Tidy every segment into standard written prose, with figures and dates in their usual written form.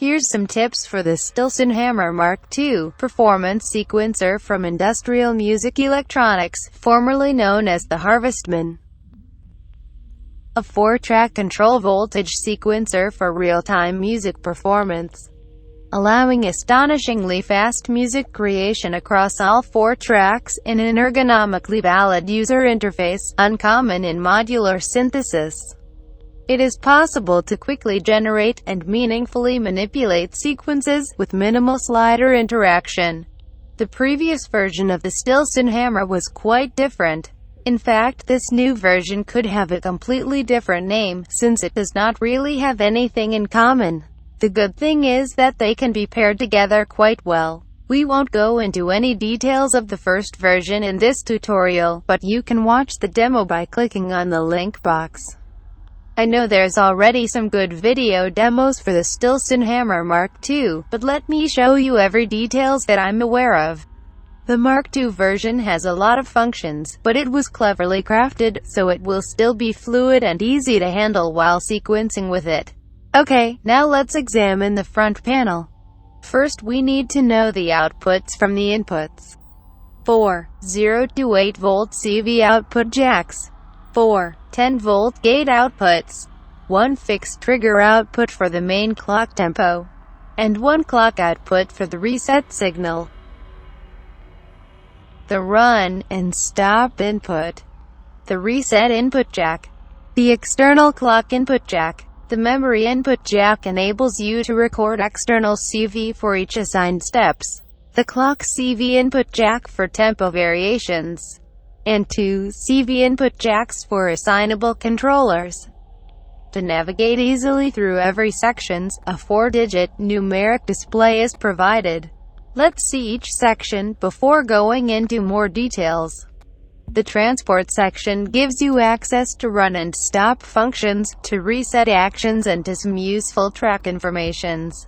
Here's some tips for the Stillson Hammer MKII performance sequencer from Industrial Music Electronics, formerly known as the Harvestman. A 4-track control voltage sequencer for real-time music performance, allowing astonishingly fast music creation across all 4 tracks in an ergonomically valid user interface, uncommon in modular synthesis. It is possible to quickly generate and meaningfully manipulate sequences with minimal slider interaction. The previous version of the Stillson Hammer was quite different. In fact, this new version could have a completely different name, since it does not really have anything in common. The good thing is that they can be paired together quite well. We won't go into any details of the first version in this tutorial, but you can watch the demo by clicking on the link box. I know there's already some good video demos for the Stillson Hammer MKII, but let me show you every details that I'm aware of. The MKII version has a lot of functions, but it was cleverly crafted, so it will still be fluid and easy to handle while sequencing with it. Okay, now let's examine the front panel. First we need to know the outputs from the inputs. 4 0 to 8 volt CV output jacks. 4 10-volt gate outputs, 1 fixed trigger output for the main clock tempo, and 1 clock output for the reset signal. The run and stop input, the reset input jack, the external clock input jack. The memory input jack enables you to record external CV for each assigned steps. The clock CV input jack for tempo variations, and 2 CV input jacks for assignable controllers. To navigate easily through every sections, a 4-digit numeric display is provided. Let's see each section before going into more details. The transport section gives you access to run and stop functions, to reset actions, and to some useful track informations.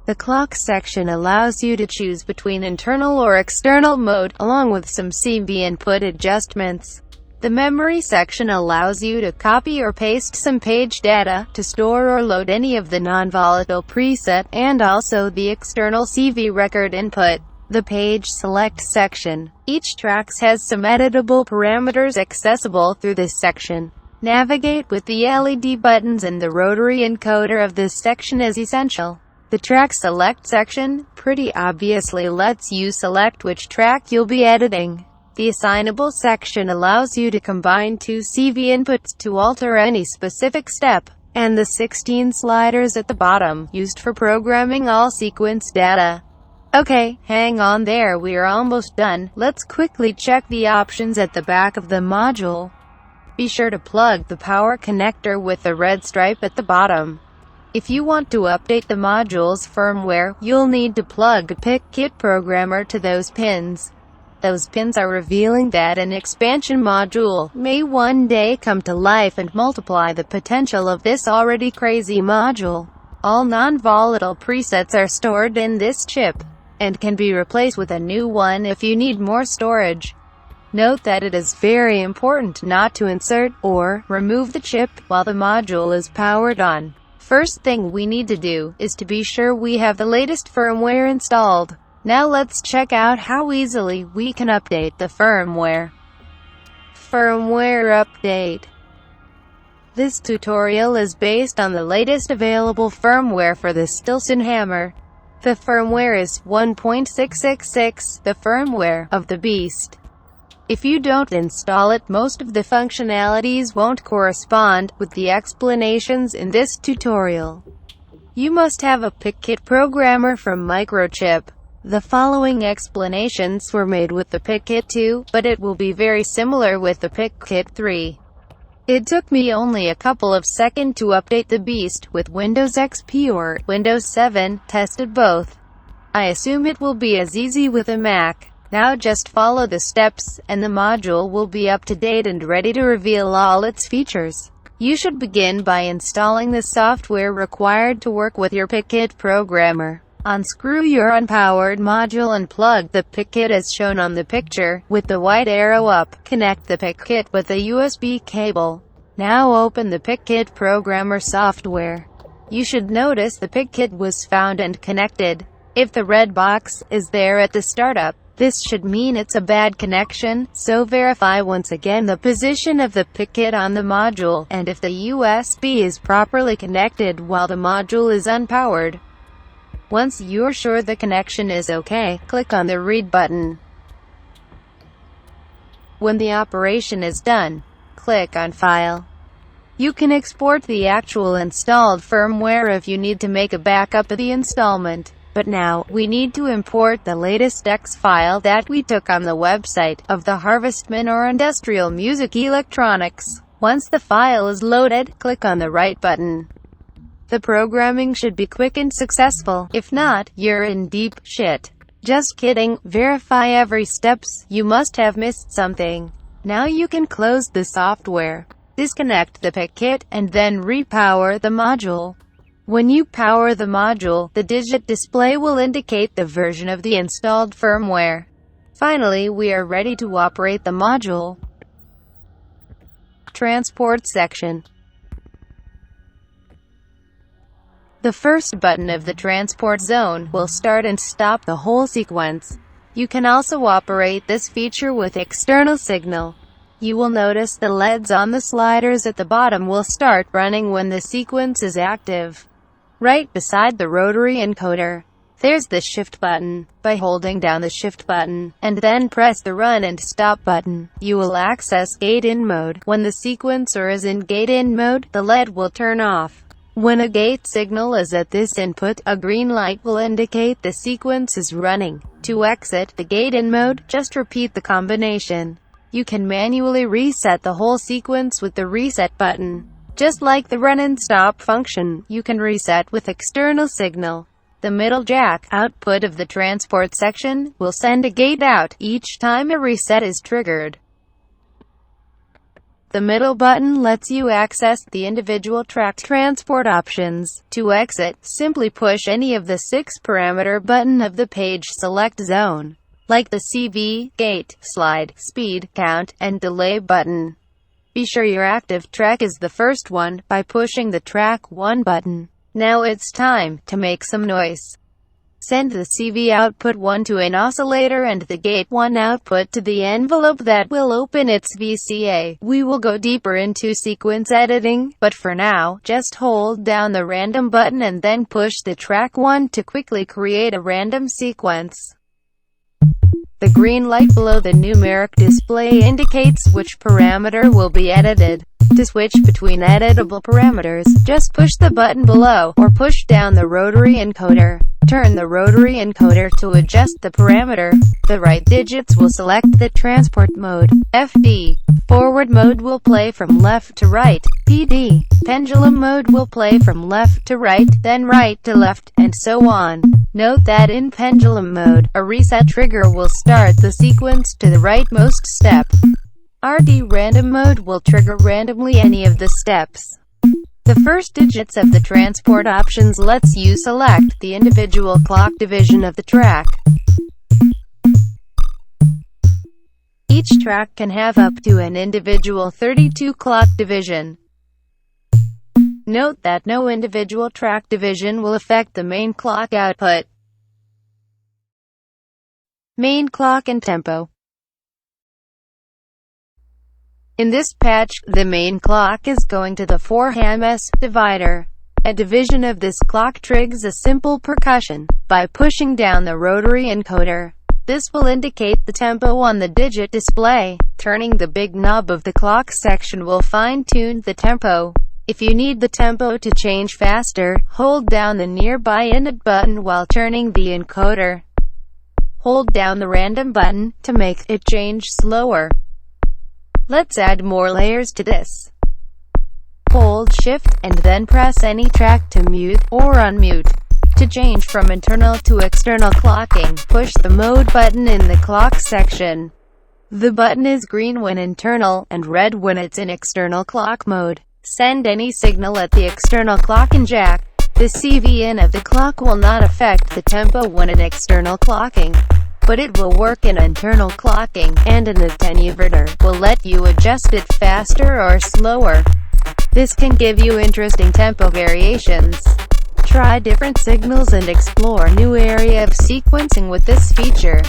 The clock section allows you to choose between internal or external mode, along with some CV input adjustments. The memory section allows you to copy or paste some page data, to store or load any of the non-volatile preset, and also the external CV record input. The page select section. Each track has some editable parameters accessible through this section. Navigate with the LED buttons, and the rotary encoder of this section is essential. The track select section, pretty obviously, lets you select which track you'll be editing. The assignable section allows you to combine 2 CV inputs to alter any specific step, and the 16 sliders at the bottom, used for programming all sequence data. Okay, hang on there, we're almost done. Let's quickly check the options at the back of the module. Be sure to plug the power connector with the red stripe at the bottom. If you want to update the module's firmware, you'll need to plug a PickKit programmer to those pins. Those pins are revealing that an expansion module may one day come to life and multiply the potential of this already crazy module. All non-volatile presets are stored in this chip, and can be replaced with a new one if you need more storage. Note that it is very important not to insert or remove the chip while the module is powered on. First thing we need to do is to be sure we have the latest firmware installed. Now let's check out how easily we can update the firmware. Firmware update. This tutorial is based on the latest available firmware for the Stillson Hammer. The firmware is 1.666, the firmware of the beast. If you don't install it, most of the functionalities won't correspond with the explanations in this tutorial. You must have a PickKit programmer from Microchip. The following explanations were made with the PickKit 2, but it will be very similar with the PickKit 3. It took me only a couple of seconds to update the beast with Windows XP or Windows 7, tested both. I assume it will be as easy with a Mac. Now just follow the steps, and the module will be up to date and ready to reveal all its features. You should begin by installing the software required to work with your PickKit programmer. Unscrew your unpowered module and plug the PickKit as shown on the picture, with the white arrow up. Connect the PickKit with a USB cable. Now open the PickKit programmer software. You should notice the PIC kit was found and connected. If the red box is there at the startup, this should mean it's a bad connection, so verify once again the position of the PIC kit on the module, and if the USB is properly connected while the module is unpowered. Once you're sure the connection is okay, click on the Read button. When the operation is done, click on File. You can export the actual installed firmware if you need to make a backup of the installment. But now, we need to import the latest X file that we took on the website of the Harvestman or Industrial Music Electronics. Once the file is loaded, click on the Write button. The programming should be quick and successful. If not, you're in deep shit. Just kidding, verify every steps. You must have missed something. Now you can close the software, disconnect the PIC kit, and then repower the module. When you power the module, the digit display will indicate the version of the installed firmware. Finally, we are ready to operate the module. Transport section. The first button of the transport zone will start and stop the whole sequence. You can also operate this feature with external signal. You will notice the LEDs on the sliders at the bottom will start running when the sequence is active. Right beside the rotary encoder, there's the Shift button. By holding down the Shift button, and then press the Run and Stop button, you will access gate-in mode. When the sequencer is in gate-in mode, the LED will turn off. When a gate signal is at this input, a green light will indicate the sequence is running. To exit the gate-in mode, just repeat the combination. You can manually reset the whole sequence with the Reset button. Just like the run and stop function, you can reset with external signal. The middle jack output of the transport section will send a gate out each time a reset is triggered. The middle button lets you access the individual track transport options. To exit, simply push any of the 6-parameter button of the page select zone, like the CV, gate, slide, speed, count, and delay button. Be sure your active track is the first one, by pushing the Track 1 button. Now it's time to make some noise. Send the CV output 1 to an oscillator and the gate 1 output to the envelope that will open its VCA. We will go deeper into sequence editing, but for now, just hold down the Random button and then push the Track 1 to quickly create a random sequence. The green light below the numeric display indicates which parameter will be edited. To switch between editable parameters, just push the button below, or push down the rotary encoder. Turn the rotary encoder to adjust the parameter. The right digits will select the transport mode. FD. Forward mode will play from left to right. PD. Pendulum mode will play from left to right, then right to left, and so on. Note that in pendulum mode, a reset trigger will start the sequence to the rightmost step. RD random mode will trigger randomly any of the steps. The first digits of the transport options lets you select the individual clock division of the track. Each track can have up to an individual 32 clock division. Note that no individual track division will affect the main clock output. Main clock and tempo. In this patch, the main clock is going to the 4-HAMS divider. A division of this clock triggers a simple percussion by pushing down the rotary encoder. This will indicate the tempo on the digit display. Turning the big knob of the clock section will fine-tune the tempo. If you need the tempo to change faster, hold down the nearby init button while turning the encoder. Hold down the random button to make it change slower. Let's add more layers to this. Hold Shift, and then press any track to mute or unmute. To change from internal to external clocking, push the Mode button in the clock section. The button is green when internal, and red when it's in external clock mode. Send any signal at the external clocking jack. The CV in of the clock will not affect the tempo when in external clocking, but it will work in internal clocking, and an attenuator will let you adjust it faster or slower. This can give you interesting tempo variations. Try different signals and explore new area of sequencing with this feature.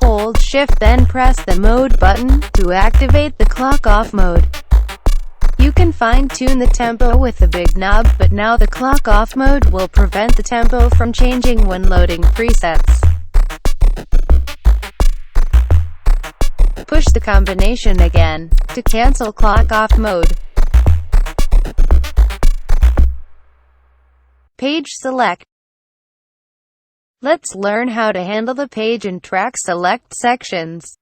Hold Shift then press the mode button to activate the clock off mode. You can fine-tune the tempo with the big knob, but now the clock off mode will prevent the tempo from changing when loading presets. Push the combination again to cancel clock off mode. Page select. Let's learn how to handle the page and track select sections.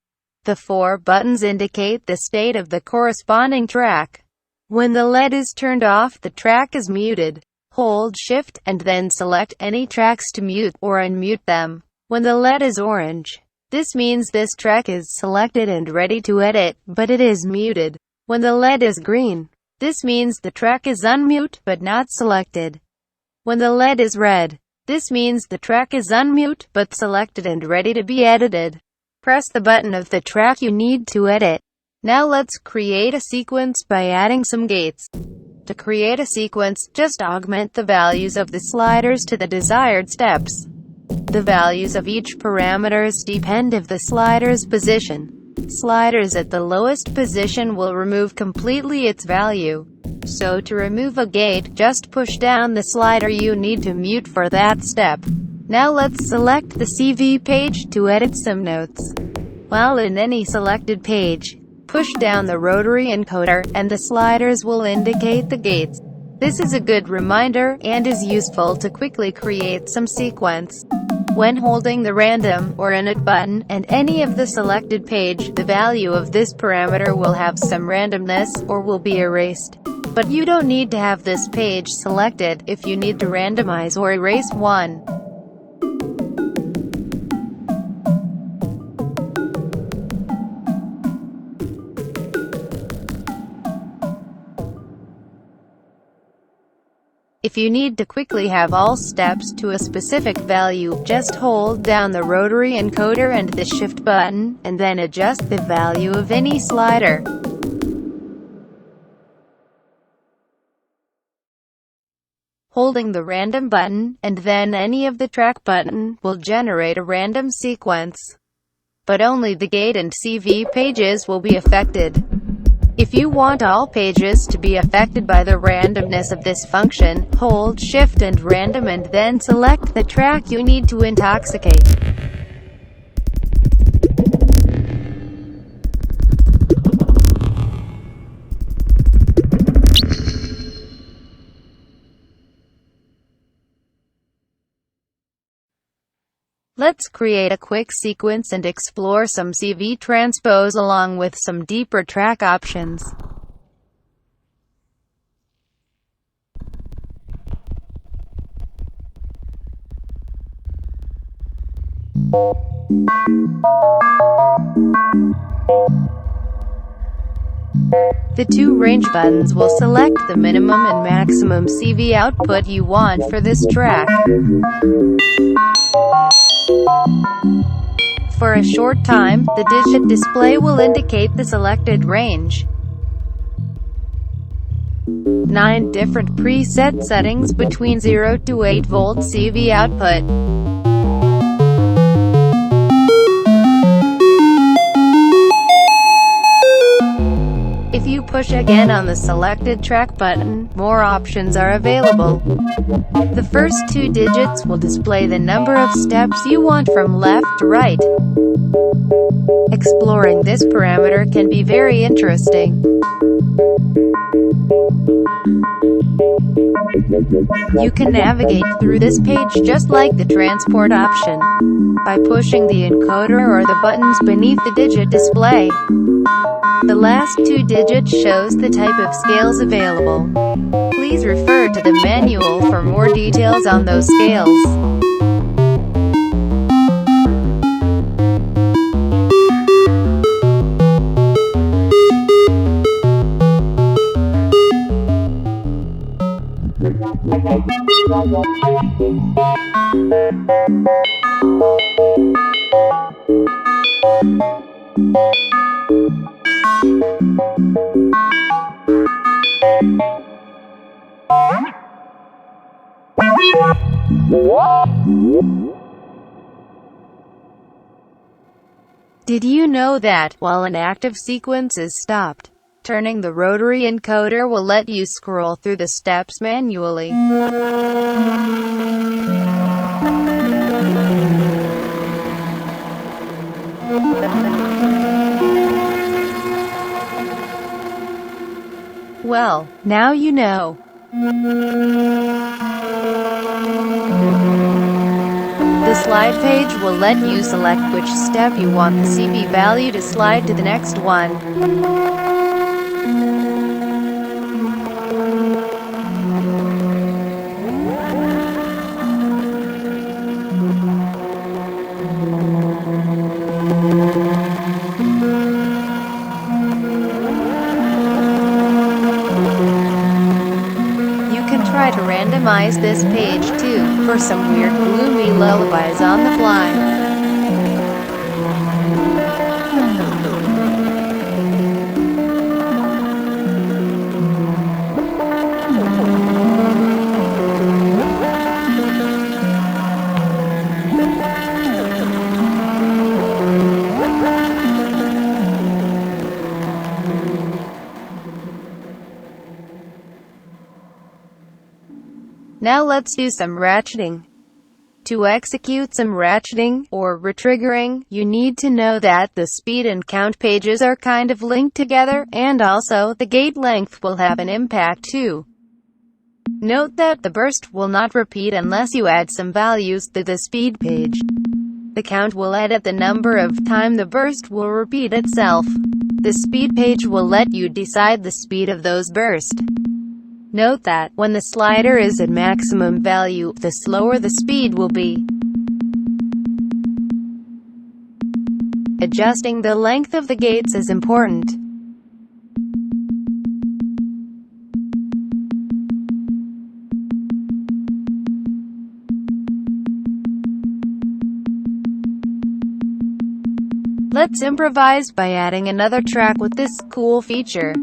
The 4 buttons indicate the state of the corresponding track. When the LED is turned off, the track is muted. Hold Shift and then select any tracks to mute or unmute them. When the LED is orange, this means this track is selected and ready to edit, but it is muted. When the LED is green, this means the track is unmute but not selected. When the LED is red, this means the track is unmute but selected and ready to be edited. Press the button of the track you need to edit. Now let's create a sequence by adding some gates. To create a sequence, just augment the values of the sliders to the desired steps. The values of each parameters depend of the slider's position. Sliders at the lowest position will remove completely its value. So to remove a gate, just push down the slider you need to mute for that step. Now let's select the CV page to edit some notes. While in any selected page, push down the rotary encoder, and the sliders will indicate the gates. This is a good reminder, and is useful to quickly create some sequence. When holding the random or init button, and any of the selected page, the value of this parameter will have some randomness, or will be erased. But you don't need to have this page selected, if you need to randomize or erase one. If you need to quickly have all steps to a specific value, just hold down the rotary encoder and the Shift button, and then adjust the value of any slider. Holding the random button, and then any of the track button, will generate a random sequence. But only the gate and CV pages will be affected. If you want all pages to be affected by the randomness of this function, hold Shift and random and then select the track you need to intoxicate. Let's create a quick sequence and explore some CV transpose along with some deeper track options. The 2 range buttons will select the minimum and maximum CV output you want for this track. For a short time, the digit display will indicate the selected range. 9 different preset settings between 0 to 8 volt CV output. If you push again on the selected track button, more options are available. The first 2 digits will display the number of steps you want from left to right. Exploring this parameter can be very interesting. You can navigate through this page just like the transport option, by pushing the encoder or the buttons beneath the digit display. The last 2 digits shows the type of scales available. Please refer to the manual for more details on those scales. Did you know that, while an active sequence is stopped, turning the rotary encoder will let you scroll through the steps manually? Well, now you know. The slide page will let you select which step you want the CV value to slide to the next one. You can try to randomize this page too, for some weird gloomy lullabies on the fly. Now let's do some ratcheting. To execute some ratcheting, or retriggering, you need to know that the speed and count pages are kind of linked together, and also, the gate length will have an impact too. Note that the burst will not repeat unless you add some values to the speed page. The count will edit the number of time the burst will repeat itself. The speed page will let you decide the speed of those bursts. Note that, when the slider is at maximum value, the slower the speed will be. Adjusting the length of the gates is important. Let's improvise by adding another track with this cool feature.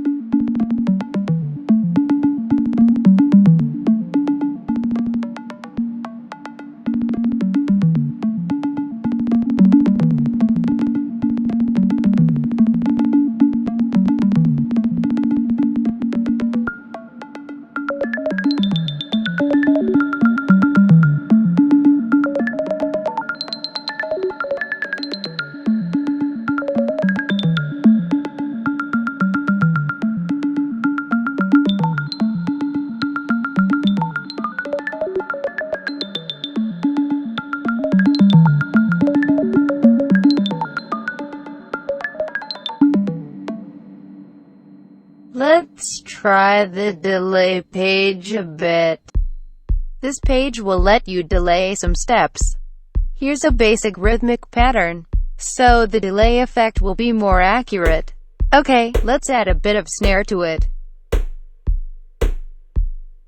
Let's try the delay page a bit. This page will let you delay some steps. Here's a basic rhythmic pattern, so the delay effect will be more accurate. Okay, let's add a bit of snare to it.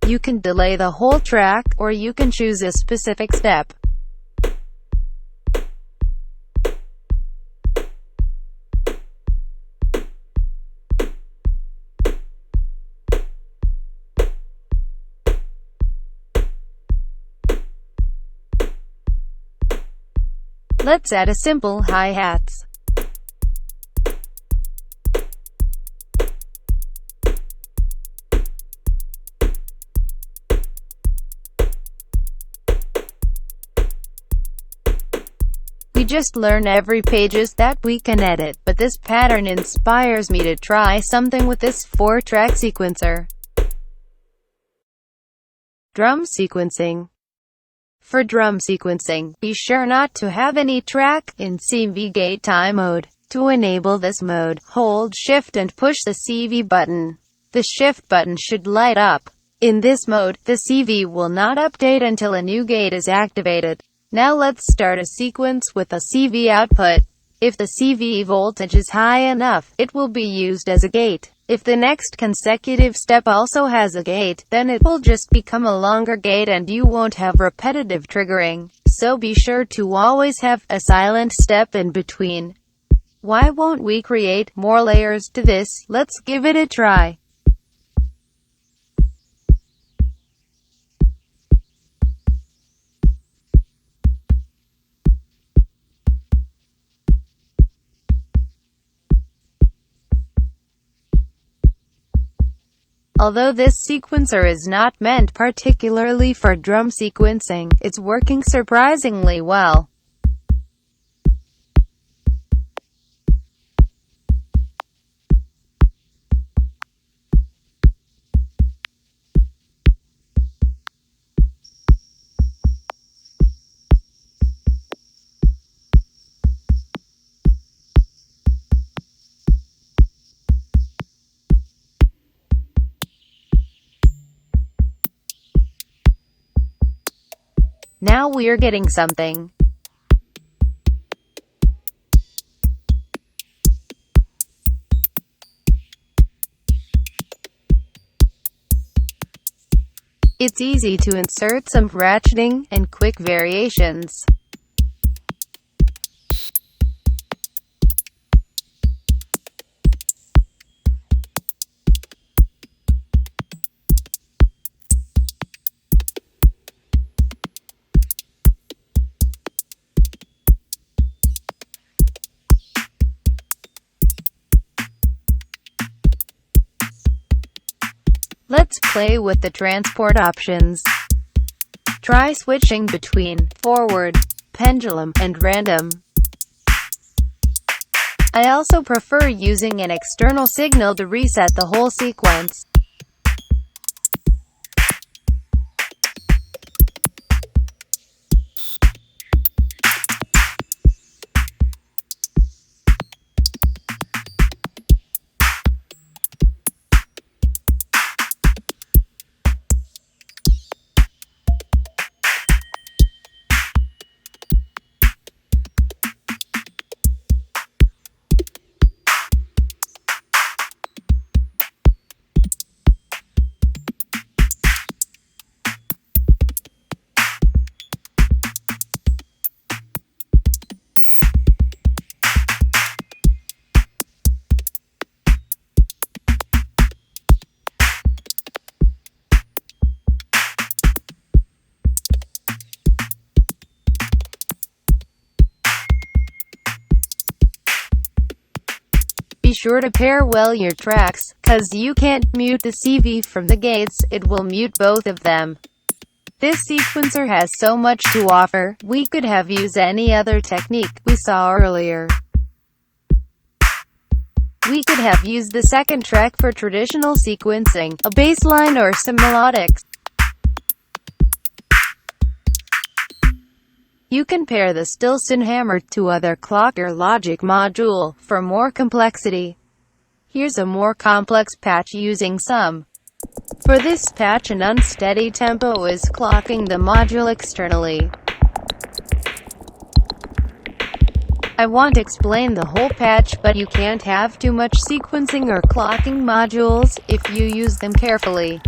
You can delay the whole track, or you can choose a specific step. Let's add a simple hi-hats. We just learn every pages that we can edit, but this pattern inspires me to try something with this 4-track sequencer. Drum sequencing. For drum sequencing, be sure not to have any track in CV gate time mode. To enable this mode, hold Shift and push the CV button. The Shift button should light up. In this mode, the CV will not update until a new gate is activated. Now let's start a sequence with a CV output. If the CV voltage is high enough, it will be used as a gate. If the next consecutive step also has a gate, then it will just become a longer gate and you won't have repetitive triggering. So be sure to always have a silent step in between. Why won't we create more layers to this? Let's give it a try. Although this sequencer is not meant particularly for drum sequencing, it's working surprisingly well. Now we're getting something. It's easy to insert some ratcheting and quick variations. Let's play with the transport options. Try switching between forward, pendulum, and random. I also prefer using an external signal to reset the whole sequence. Be sure to pair well your tracks, cause you can't mute the CV from the gates, it will mute both of them. This sequencer has so much to offer, we could have used any other technique we saw earlier. We could have used the second track for traditional sequencing, a bass line or some melodics. You can pair the Stillson Hammer to other clock or logic module for more complexity. Here's a more complex patch using some. For this patch, an unsteady tempo is clocking the module externally. I won't explain the whole patch, but you can't have too much sequencing or clocking modules if you use them carefully.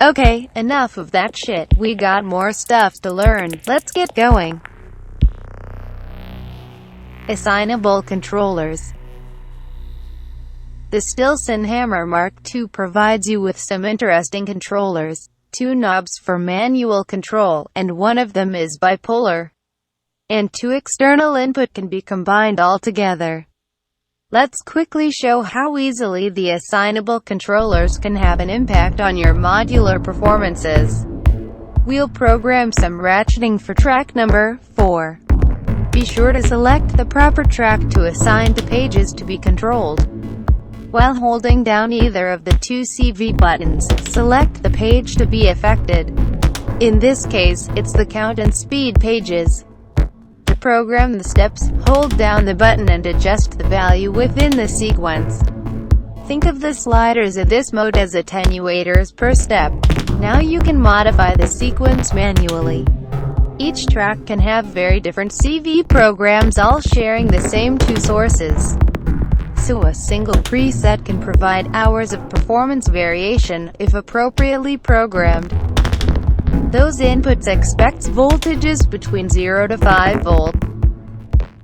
Okay, enough of that shit, we got more stuff to learn, let's get going. Assignable controllers. The Stillson Hammer MKII provides you with some interesting controllers. 2 knobs for manual control, and one of them is bipolar. And 2 external input can be combined all together. Let's quickly show how easily the assignable controllers can have an impact on your modular performances. We'll program some ratcheting for track number 4. Be sure to select the proper track to assign the pages to be controlled. While holding down either of the two CV buttons, select the page to be affected. In this case, it's the count and speed pages. To program the steps, hold down the button and adjust the value within the sequence. Think of the sliders in this mode as attenuators per step. Now you can modify the sequence manually. Each track can have very different CV programs, all sharing the same two sources. So a single preset can provide hours of performance variation, if appropriately programmed. Those inputs expects voltages between 0 to 5 volt.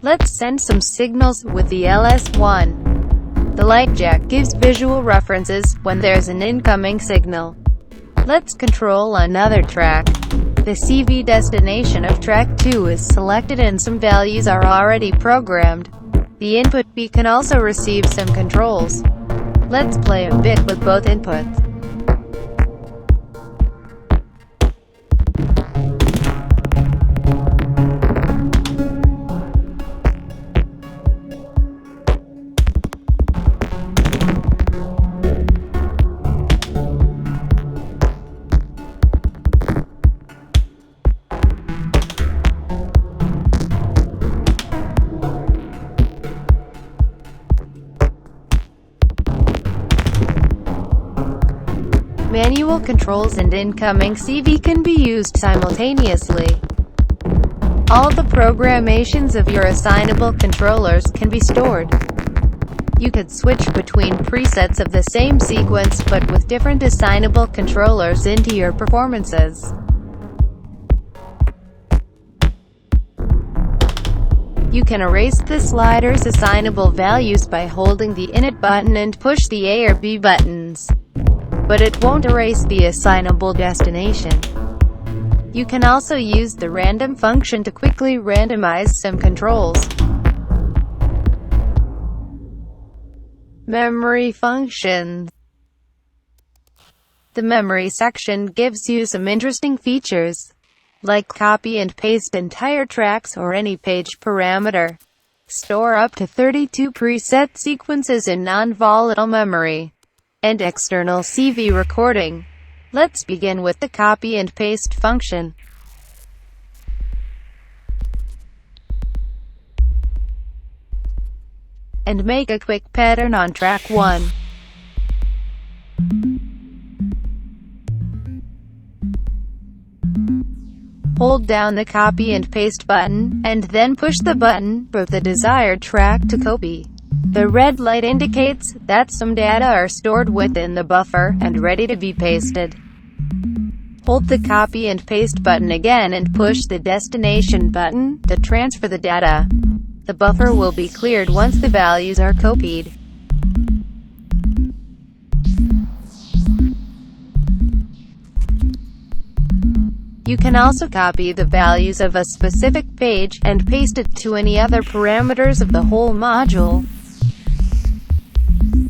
Let's send some signals with the LS1. The light jack gives visual references when there's an incoming signal. Let's control another track. The CV destination of track 2 is selected and some values are already programmed. The input B can also receive some controls. Let's play a bit with both inputs. Manual controls and incoming CV can be used simultaneously. All the programations of your assignable controllers can be stored. You could switch between presets of the same sequence but with different assignable controllers into your performances. You can erase the slider's assignable values by holding the init button and push the A or B buttons. But it won't erase the assignable destination. You can also use the random function to quickly randomize some controls. Memory functions. The memory section gives you some interesting features, like copy and paste entire tracks or any page parameter. Store up to 32 preset sequences in non-volatile memory. And external CV recording. Let's begin with the copy and paste function. And make a quick pattern on track 1. Hold down the copy and paste button, and then push the button for the desired track to copy. The red light indicates that some data are stored within the buffer and ready to be pasted. Hold the copy and paste button again and push the destination button to transfer the data. The buffer will be cleared once the values are copied. You can also copy the values of a specific page and paste it to any other parameters of the whole module.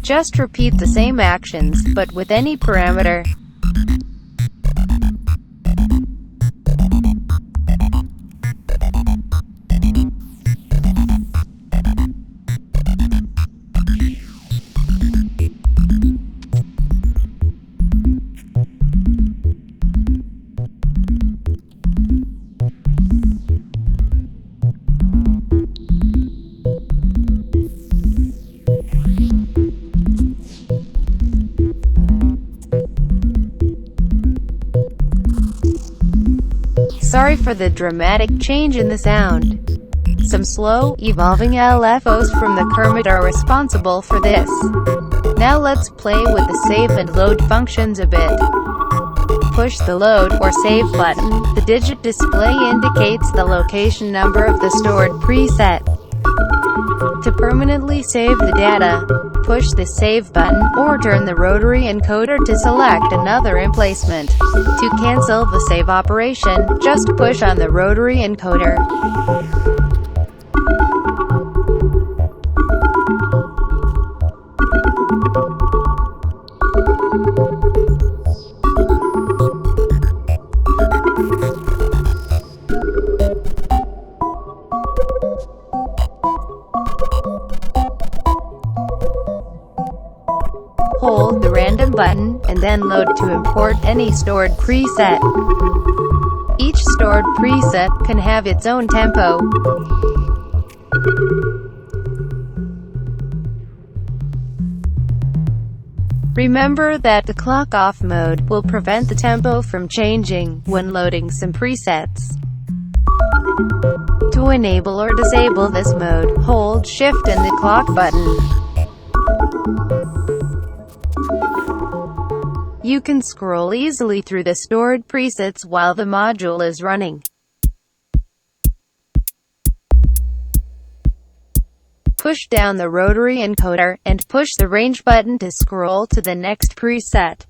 Just repeat the same actions, but with any parameter. Sorry for the dramatic change in the sound. Some slow, evolving LFOs from the Kermit are responsible for this. Now let's play with the save and load functions a bit. Push the load or save button. The digit display indicates the location number of the stored preset. To permanently save the data, push the save button, or turn the rotary encoder to select another emplacement. To cancel the save operation, just push on the rotary encoder. hold the random button, and then load to import any stored preset. Each stored preset can have its own tempo. Remember that the clock off mode will prevent the tempo from changing when loading some presets. To enable or disable this mode, hold Shift and the clock button. You can scroll easily through the stored presets while the module is running. Push down the rotary encoder, and push the range button to scroll to the next preset.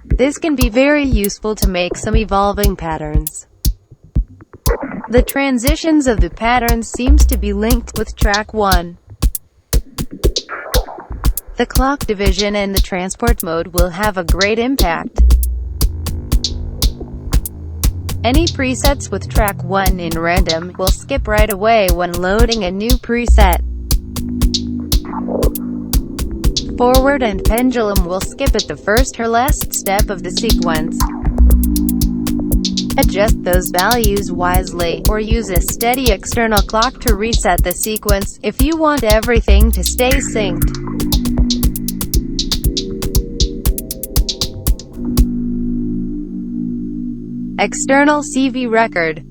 This can be very useful to make some evolving patterns. The transitions of the patterns seems to be linked with track 1. The clock division and the transport mode will have a great impact. Any presets with track 1 in random will skip right away when loading a new preset. Forward and pendulum will skip at the first or last step of the sequence. Adjust those values wisely, or use a steady external clock to reset the sequence, if you want everything to stay synced. External CV record.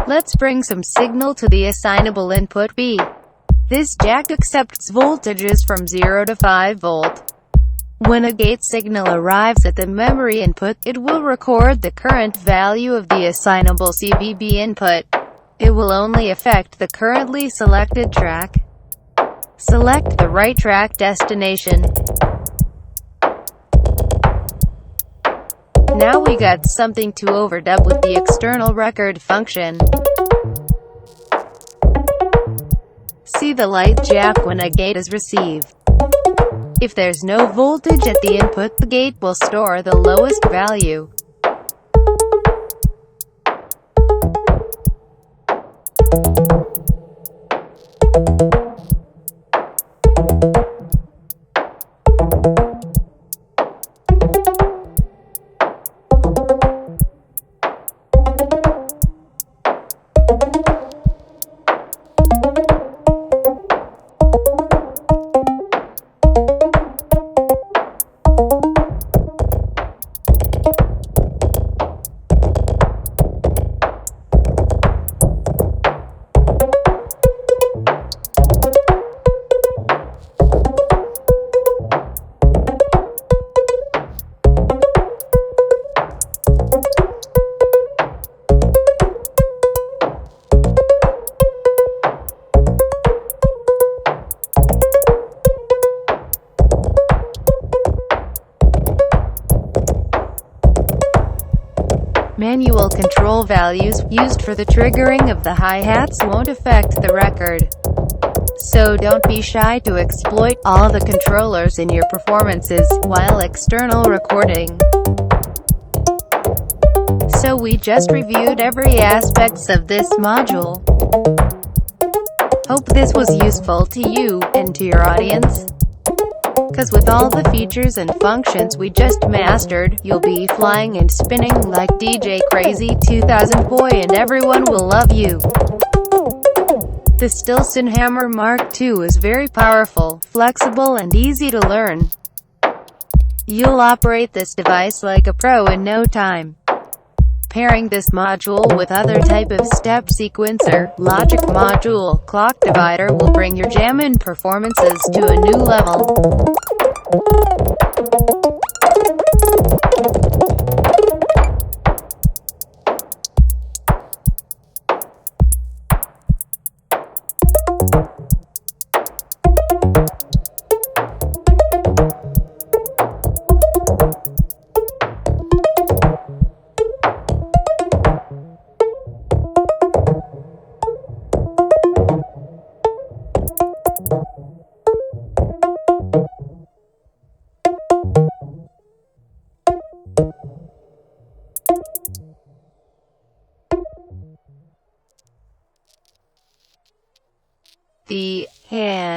Let's bring some signal to the assignable input B. This jack accepts voltages from 0 to 5 volt. When a gate signal arrives at the memory input, it will record the current value of the assignable CVB input. It will only affect the currently selected track. Select the right track destination. Now we got something to overdub with the external record function. See the light jack when a gate is received. If there's no voltage at the input, the gate will store the lowest value. Manual control values used for the triggering of the hi-hats won't affect the record. So don't be shy to exploit all the controllers in your performances while external recording. So we just reviewed every aspects of this module. Hope this was useful to you and to your audience. Cause with all the features and functions we just mastered, you'll be flying and spinning like DJ Crazy 2000 boy, and everyone will love you. The Stillson Hammer MKII is very powerful, flexible and easy to learn. You'll operate this device like a pro in no time. Pairing this module with other type of step sequencer, logic module, clock divider will bring your jammin' performances to a new level.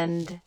end.